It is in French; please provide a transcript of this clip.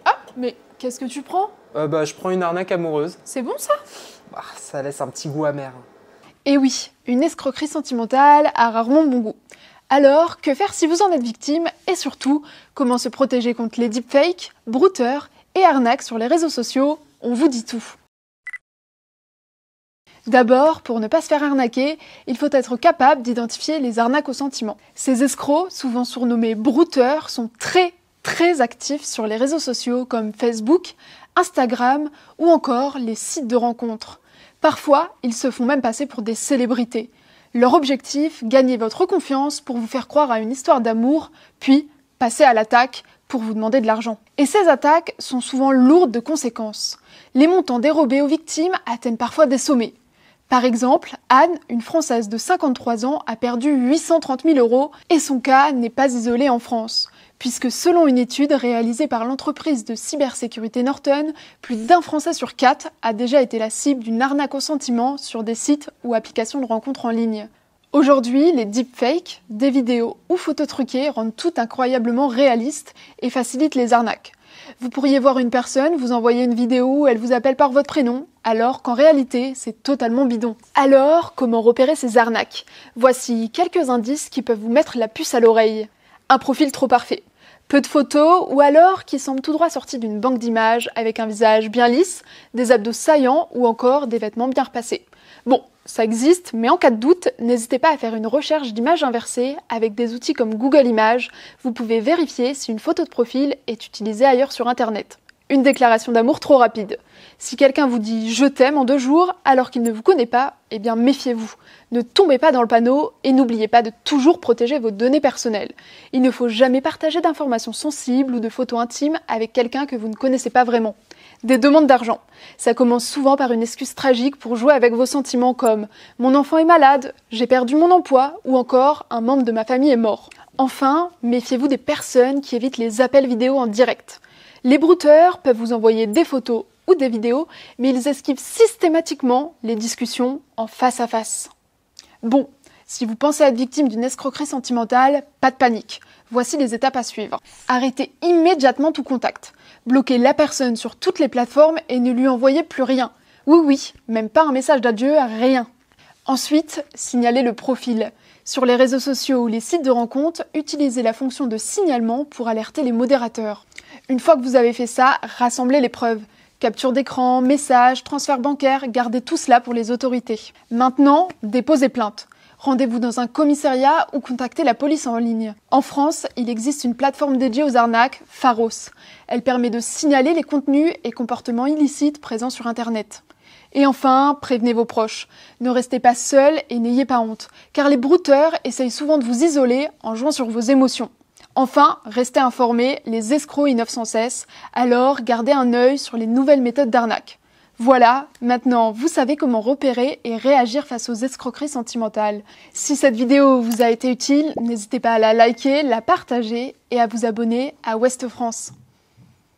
Ah, mais qu'est-ce que tu prends? Je prends une arnaque amoureuse. C'est bon ça? Ça laisse un petit goût amer. Eh oui, une escroquerie sentimentale a rarement bon goût. Alors, que faire si vous en êtes victime? Et surtout, comment se protéger contre les deepfakes, brouteurs et arnaques sur les réseaux sociaux? On vous dit tout. D'abord, pour ne pas se faire arnaquer, il faut être capable d'identifier les arnaques aux sentiments. Ces escrocs, souvent surnommés brouteurs, sont très actifs sur les réseaux sociaux comme Facebook, Instagram ou encore les sites de rencontres. Parfois, ils se font même passer pour des célébrités. Leur objectif, gagner votre confiance pour vous faire croire à une histoire d'amour, puis passer à l'attaque pour vous demander de l'argent. Et ces attaques sont souvent lourdes de conséquences. Les montants dérobés aux victimes atteignent parfois des sommets. Par exemple, Anne, une Française de 53 ans, a perdu 830 000 € et son cas n'est pas isolé en France, puisque selon une étude réalisée par l'entreprise de cybersécurité Norton, plus d'1 Français sur 4 a déjà été la cible d'une arnaque au sentiment sur des sites ou applications de rencontres en ligne. Aujourd'hui, les deepfakes, des vidéos ou photos truquées rendent tout incroyablement réaliste et facilitent les arnaques. Vous pourriez voir une personne, vous envoyer une vidéo où elle vous appelle par votre prénom, alors qu'en réalité, c'est totalement bidon. Alors, comment repérer ces arnaques? Voici quelques indices qui peuvent vous mettre la puce à l'oreille. Un profil trop parfait. Peu de photos, ou alors qui semble tout droit sorti d'une banque d'images avec un visage bien lisse, des abdos saillants ou encore des vêtements bien repassés. Bon, ça existe, mais en cas de doute, n'hésitez pas à faire une recherche d'images inversées avec des outils comme Google Images. Vous pouvez vérifier si une photo de profil est utilisée ailleurs sur Internet. Une déclaration d'amour trop rapide. Si quelqu'un vous dit « je t'aime » en 2 jours alors qu'il ne vous connaît pas, eh bien méfiez-vous. Ne tombez pas dans le panneau et n'oubliez pas de toujours protéger vos données personnelles. Il ne faut jamais partager d'informations sensibles ou de photos intimes avec quelqu'un que vous ne connaissez pas vraiment. Des demandes d'argent. Ça commence souvent par une excuse tragique pour jouer avec vos sentiments comme « mon enfant est malade »,« j'ai perdu mon emploi » ou encore « un membre de ma famille est mort ». Enfin, méfiez-vous des personnes qui évitent les appels vidéo en direct. Les brouteurs peuvent vous envoyer des photos ou des vidéos, mais ils esquivent systématiquement les discussions en face à face. Bon, si vous pensez être victime d'une escroquerie sentimentale, pas de panique. Voici les étapes à suivre. Arrêtez immédiatement tout contact. Bloquez la personne sur toutes les plateformes et ne lui envoyez plus rien. Oui, même pas un message d'adieu, rien. Ensuite, signalez le profil. Sur les réseaux sociaux ou les sites de rencontres, utilisez la fonction de signalement pour alerter les modérateurs. Une fois que vous avez fait ça, rassemblez les preuves. Capture d'écran, messages, transfert bancaire, gardez tout cela pour les autorités. Maintenant, déposez plainte. Rendez-vous dans un commissariat ou contactez la police en ligne. En France, il existe une plateforme dédiée aux arnaques, Pharos. Elle permet de signaler les contenus et comportements illicites présents sur Internet. Et enfin, prévenez vos proches. Ne restez pas seul et n'ayez pas honte, car les brouteurs essayent souvent de vous isoler en jouant sur vos émotions. Enfin, restez informés, les escrocs innovent sans cesse, alors gardez un œil sur les nouvelles méthodes d'arnaque. Voilà, maintenant vous savez comment repérer et réagir face aux escroqueries sentimentales. Si cette vidéo vous a été utile, n'hésitez pas à la liker, la partager et à vous abonner à Ouest France.